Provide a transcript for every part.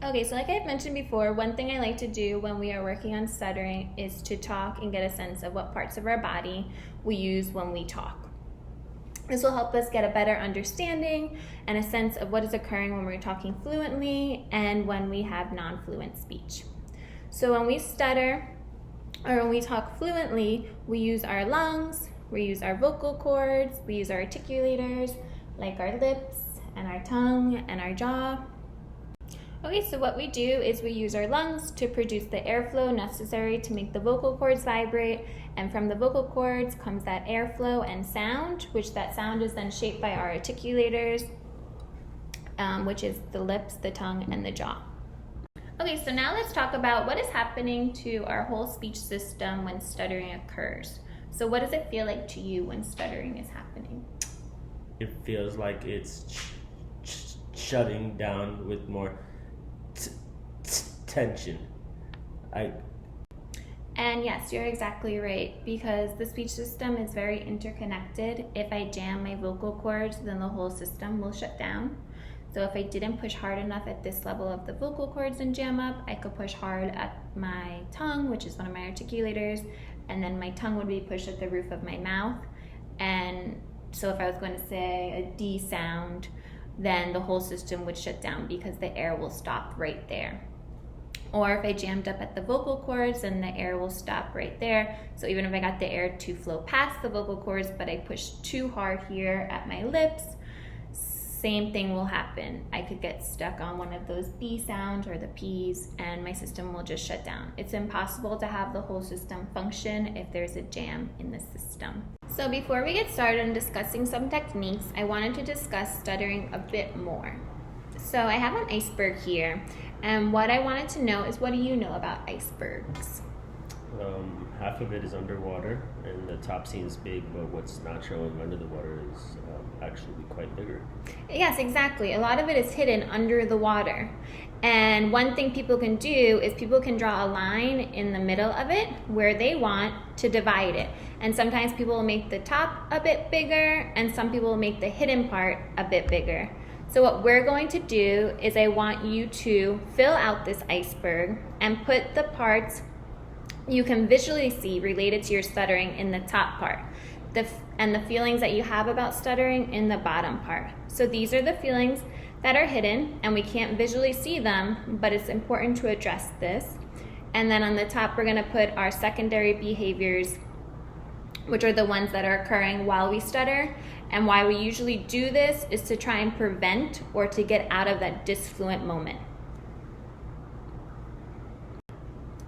Okay, so like I've mentioned before, one thing I like to do when we are working on stuttering is to talk and get a sense of what parts of our body we use when we talk. This will help us get a better understanding and a sense of what is occurring when we're talking fluently and when we have non-fluent speech. So when we stutter or when we talk fluently, we use our lungs, we use our vocal cords, we use our articulators like our lips and our tongue and our jaw. Okay, so what we do is we use our lungs to produce the airflow necessary to make the vocal cords vibrate, and from the vocal cords comes that airflow and sound, which that sound is then shaped by our articulators, which is the lips, the tongue, and the jaw. Okay, so now let's talk about what is happening to our whole speech system when stuttering occurs. So what does it feel like to you when stuttering is happening? It feels like it's shutting down with more tension. And yes, you're exactly right, because the speech system is very interconnected. If I jam my vocal cords, then the whole system will shut down. So if I didn't push hard enough at this level of the vocal cords and jam up, I could push hard at my tongue, which is one of my articulators, and then my tongue would be pushed at the roof of my mouth. And so if I was going to say a D sound, then the whole system would shut down because the air will stop right there. Or if I jammed up at the vocal cords, then the air will stop right there. So even if I got the air to flow past the vocal cords, but I pushed too hard here at my lips, same thing will happen. I could get stuck on one of those B sounds or the P's, and my system will just shut down. It's impossible to have the whole system function if there's a jam in the system. So before we get started on discussing some techniques, I wanted to discuss stuttering a bit more. So I have an iceberg here, and what I wanted to know is, what do you know about icebergs? Half of it is underwater, and the top seems big, but what's not showing under the water is actually quite bigger. Yes, exactly. A lot of it is hidden under the water. And one thing people can do is people can draw a line in the middle of it where they want to divide it. And sometimes people will make the top a bit bigger, and some people will make the hidden part a bit bigger. So what we're going to do is I want you to fill out this iceberg and put the parts you can visually see related to your stuttering in the top part, and the feelings that you have about stuttering in the bottom part. So these are the feelings that are hidden, and we can't visually see them, but it's important to address this. And then on the top, we're gonna put our secondary behaviors, which are the ones that are occurring while we stutter. And why we usually do this is to try and prevent or to get out of that disfluent moment.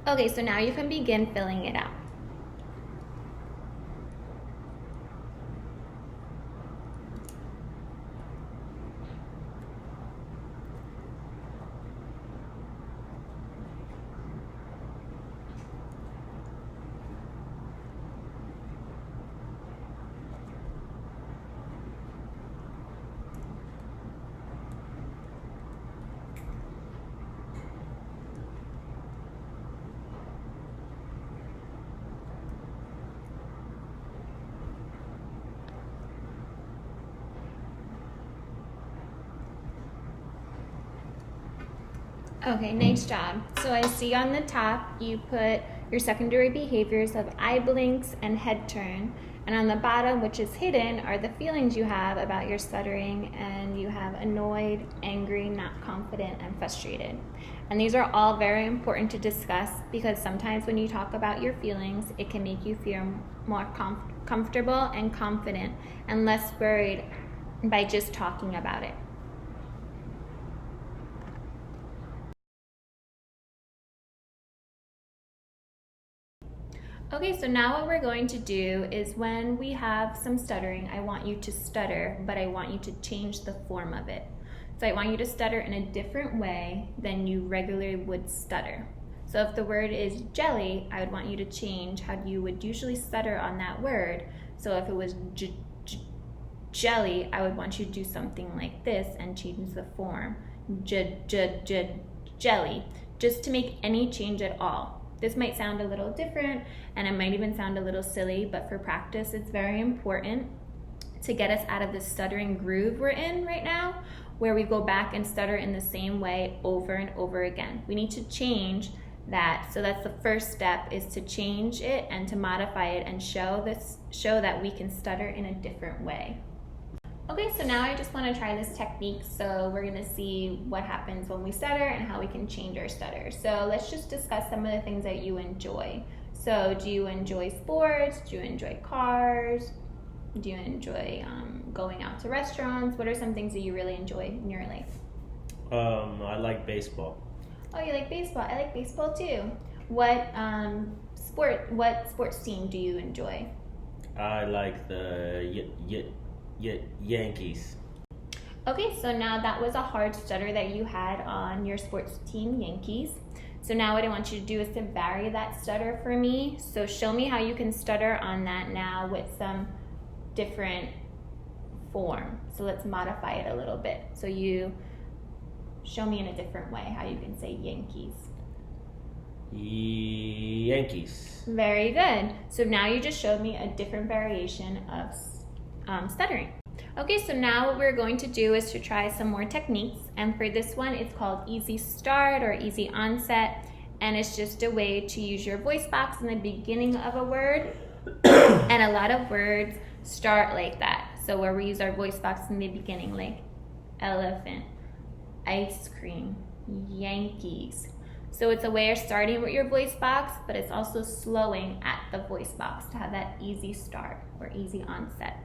Okay, so now you can begin filling it out. Okay, nice job. So I see on the top you put your secondary behaviors of eye blinks and head turn, and on the bottom, which is hidden, are the feelings you have about your stuttering, and you have annoyed, angry, not confident, and frustrated. And these are all very important to discuss, because sometimes when you talk about your feelings, it can make you feel more comfortable and confident and less worried by just talking about it. Okay, so now what we're going to do is, when we have some stuttering, I want you to stutter, but I want you to change the form of it. So I want you to stutter in a different way than you regularly would stutter. So if the word is jelly, I would want you to change how you would usually stutter on that word. So if it was jelly, I would want you to do something like this and change the form. Jelly, just to make any change at all. This might sound a little different, and it might even sound a little silly, but for practice, it's very important to get us out of this stuttering groove we're in right now, where we go back and stutter in the same way over and over again. We need to change that. So that's the first step, is to change it and to modify it and show that we can stutter in a different way. Okay, so now I just want to try this technique. So we're going to see what happens when we stutter and how we can change our stutter. So let's just discuss some of the things that you enjoy. So do you enjoy sports? Do you enjoy cars? Do you enjoy going out to restaurants? What are some things that you really enjoy in your life? I like baseball. Oh, you like baseball? I like baseball too. What sports team do you enjoy? I like the Yankees. Okay, so now that was a hard stutter that you had on your sports team, Yankees. So now what I want you to do is to vary that stutter for me. So show me how you can stutter on that now with some different form. So let's modify it a little bit. So you show me in a different way how you can say Yankees. Yankees. Very good. So now you just showed me a different variation of stuttering. Okay, so now what we're going to do is to try some more techniques. And for this one, it's called easy start or easy onset. And it's just a way to use your voice box in the beginning of a word. And a lot of words start like that. So where we use our voice box in the beginning, like elephant, ice cream, Yankees. So it's a way of starting with your voice box, but it's also slowing at the voice box to have that easy start or easy onset.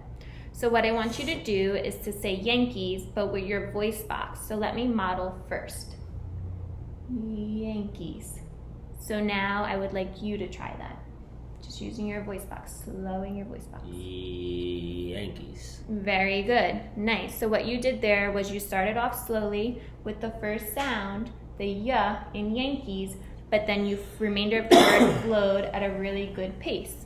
So what I want you to do is to say Yankees, but with your voice box. So let me model first. Yankees. So now I would like you to try that. Just using your voice box, slowing your voice box. Yankees. Very good. Nice. So what you did there was you started off slowly with the first sound, the y in Yankees, but then you remainder of the word flowed at a really good pace.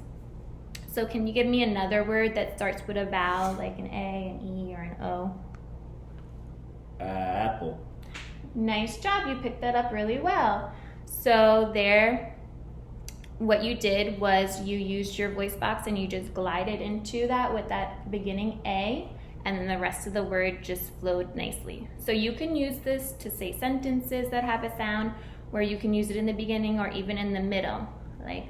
So can you give me another word that starts with a vowel, like an A, an E, or an O? Apple. Nice job. You picked that up really well. So there, what you did was you used your voice box and you just glided into that with that beginning A, and then the rest of the word just flowed nicely. So you can use this to say sentences that have a sound, where you can use it in the beginning or even in the middle. Like,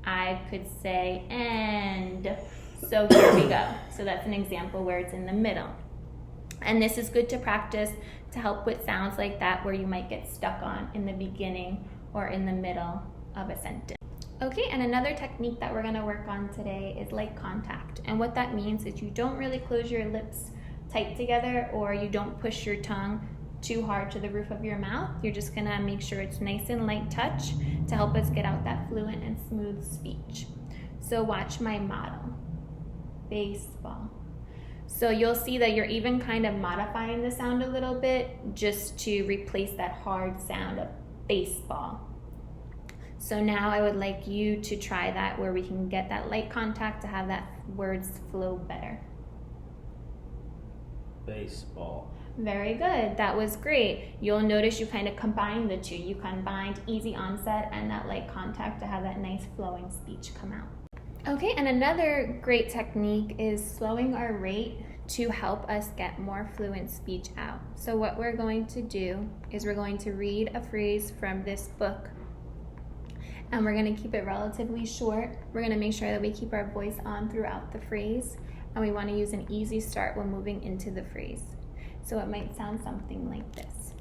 I could say and. So here we go. So that's an example where it's in the middle. And this is good to practice to help with sounds like that where you might get stuck on in the beginning or in the middle of a sentence. Okay, and another technique that we're going to work on today is light contact. And what that means is you don't really close your lips tight together, or you don't push your tongue too hard to the roof of your mouth. You're just going to make sure it's nice and light touch to help us get out that fluent and smooth speech. So watch my model. Baseball. So you'll see that you're even kind of modifying the sound a little bit just to replace that hard sound of baseball. So now I would like you to try that where we can get that light contact to have that words flow better. Baseball. Very good. That was great. You'll notice you kind of combined the two. You combined easy onset and that light contact to have that nice flowing speech come out. Okay, and another great technique is slowing our rate to help us get more fluent speech out. So what we're going to do is we're going to read a phrase from this book, and we're going to keep it relatively short. We're going to make sure that we keep our voice on throughout the phrase, and we want to use an easy start when moving into the phrase. So it might sound something like this.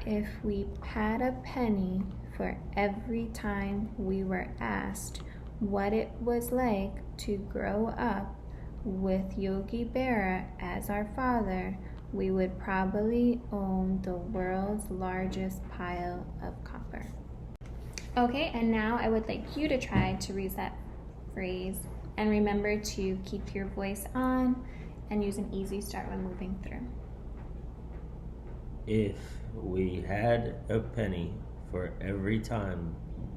If we had a penny for every time we were asked what it was like to grow up with Yogi Berra as our father, we would probably own the world's largest pile of copper. Okay, and now I would like you to try to read that phrase, and remember to keep your voice on and use an easy start when moving through. If we had a penny for every time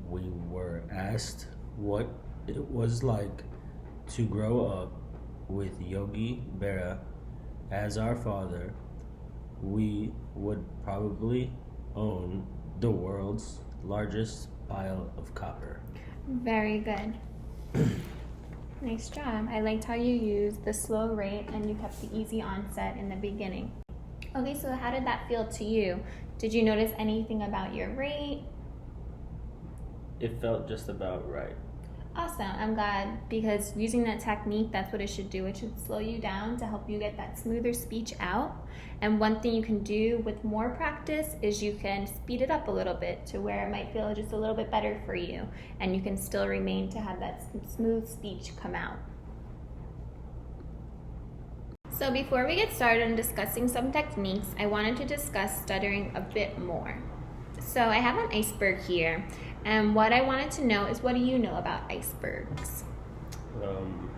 we were asked what it was like to grow up with Yogi Berra as our father, we would probably own the world's largest pile of copper. Very good. Nice job. I liked how you used the slow rate and you kept the easy onset in the beginning. Okay, so how did that feel to you? Did you notice anything about your rate? It felt just about right. Awesome. I'm glad, because using that technique, that's what it should do. It should slow you down to help you get that smoother speech out. And one thing you can do with more practice is you can speed it up a little bit to where it might feel just a little bit better for you, and you can still remain to have that smooth speech come out. So before we get started on discussing some techniques, I wanted to discuss stuttering a bit more. So I have an iceberg here, and what I wanted to know is, what do you know about icebergs?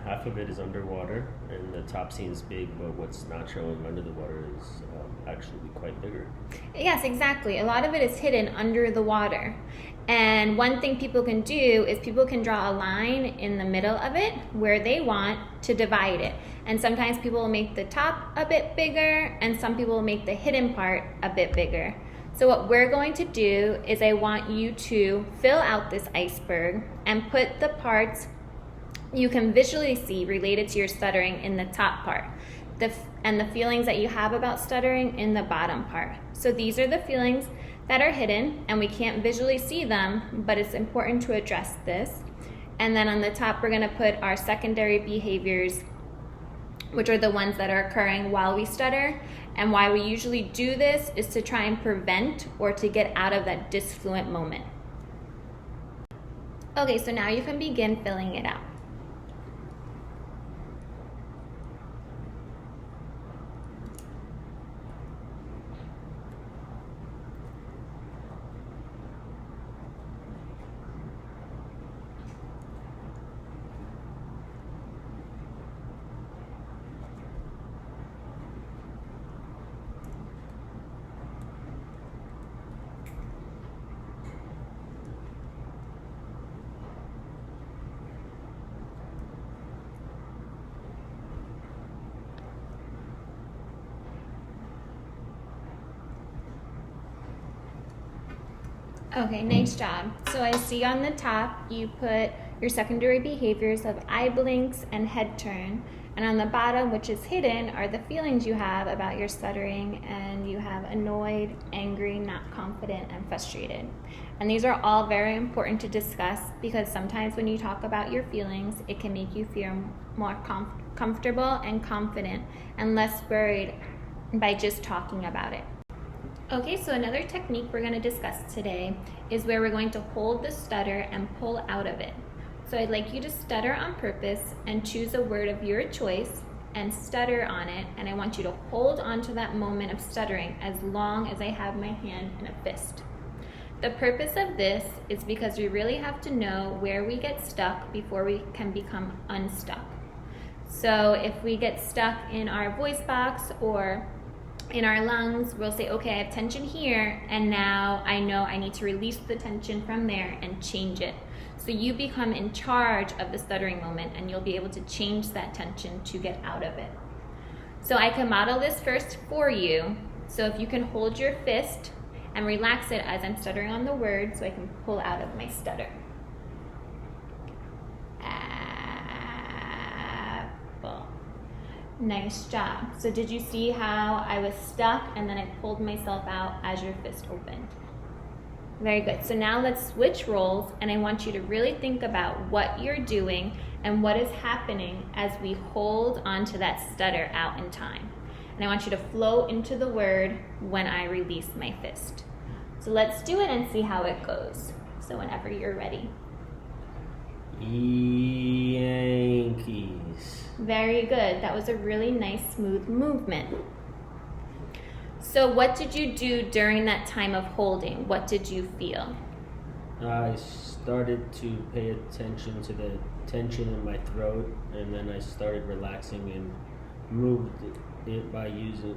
Half of it is underwater, and the top seems big, but what's not showing under the water is actually quite bigger. Yes, exactly. A lot of it is hidden under the water. And one thing people can do is people can draw a line in the middle of it where they want to divide it. And sometimes people will make the top a bit bigger, and some people will make the hidden part a bit bigger. So what we're going to do is I want you to fill out this iceberg and put the parts you can visually see related to your stuttering in the top part, and the feelings that you have about stuttering in the bottom part. So these are the feelings that are hidden, and we can't visually see them, but it's important to address this. And then on the top, we're gonna put our secondary behaviors, which are the ones that are occurring while we stutter. And why we usually do this is to try and prevent or to get out of that disfluent moment. Okay, so now you can begin filling it out. Okay, nice job. So I see on the top you put your secondary behaviors of eye blinks and head turn. And on the bottom, which is hidden, are the feelings you have about your stuttering, and you have annoyed, angry, not confident, and frustrated. And these are all very important to discuss, because sometimes when you talk about your feelings, it can make you feel more comfortable and confident and less worried by just talking about it. Okay, so another technique we're going to discuss today is where we're going to hold the stutter and pull out of it. So I'd like you to stutter on purpose and choose a word of your choice and stutter on it, and I want you to hold on to that moment of stuttering as long as I have my hand in a fist. The purpose of this is because we really have to know where we get stuck before we can become unstuck. So if we get stuck in our voice box or in our lungs, we'll say, okay, I have tension here, and now I know I need to release the tension from there and change it. So you become in charge of the stuttering moment, and you'll be able to change that tension to get out of it. So I can model this first for you. So if you can hold your fist and relax it as I'm stuttering on the word, so I can pull out of my stutter. Apple. Nice job. So did you see how I was stuck and then I pulled myself out as your fist opened? Very good. So now let's switch roles, and I want you to really think about what you're doing and what is happening as we hold onto that stutter out in time. And I want you to flow into the word when I release my fist. So let's do it and see how it goes. So whenever you're ready. Yankees. Very good. That was a really nice, smooth movement. So what did you do during that time of holding? What did you feel? I started to pay attention to the tension in my throat, and then I started relaxing and moved it by using.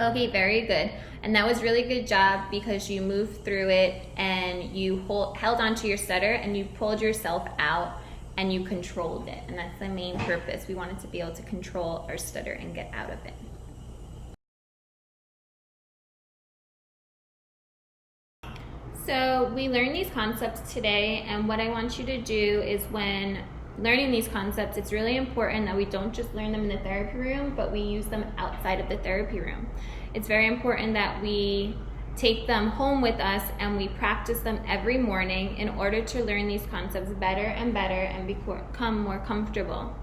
Okay, very good. And that was really good job, because you moved through it and you held onto your stutter and you pulled yourself out and you controlled it. And that's the main purpose. We wanted to be able to control our stutter and get out of it. So we learned these concepts today, and what I want you to do is when learning these concepts, it's really important that we don't just learn them in the therapy room, but we use them outside of the therapy room. It's very important that we take them home with us and we practice them every morning in order to learn these concepts better and better and become more comfortable.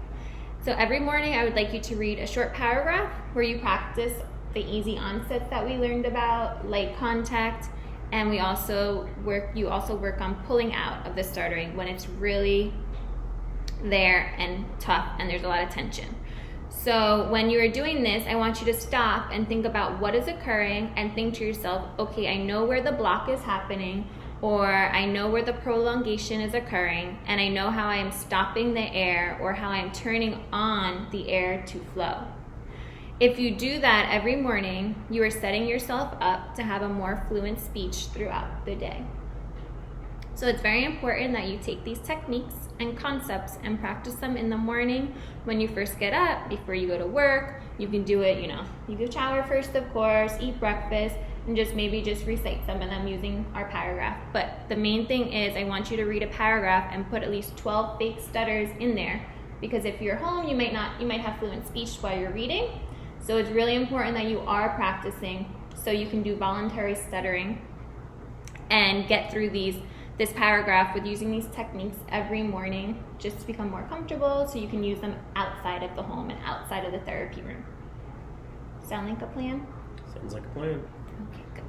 So every morning I would like you to read a short paragraph where you practice the easy onsets that we learned about, light contact, and you also work on pulling out of the stuttering when it's really there and tough and there's a lot of tension. So when you are doing this, I want you to stop and think about what is occurring and think to yourself, okay, I know where the block is happening, or I know where the prolongation is occurring, and I know how I am stopping the air or how I am turning on the air to flow. If you do that every morning, you are setting yourself up to have a more fluent speech throughout the day. So it's very important that you take these techniques and concepts and practice them in the morning when you first get up, before you go to work. You can do it, you can shower first, of course, eat breakfast, and maybe recite some of them using our paragraph. But the main thing is I want you to read a paragraph and put at least 12 fake stutters in there, because if you're home, you might have fluent speech while you're reading. So it's really important that you are practicing so you can do voluntary stuttering and get through this paragraph with using these techniques every morning, just to become more comfortable so you can use them outside of the home and outside of the therapy room. Sound like a plan? Sounds like a plan. Okay, good.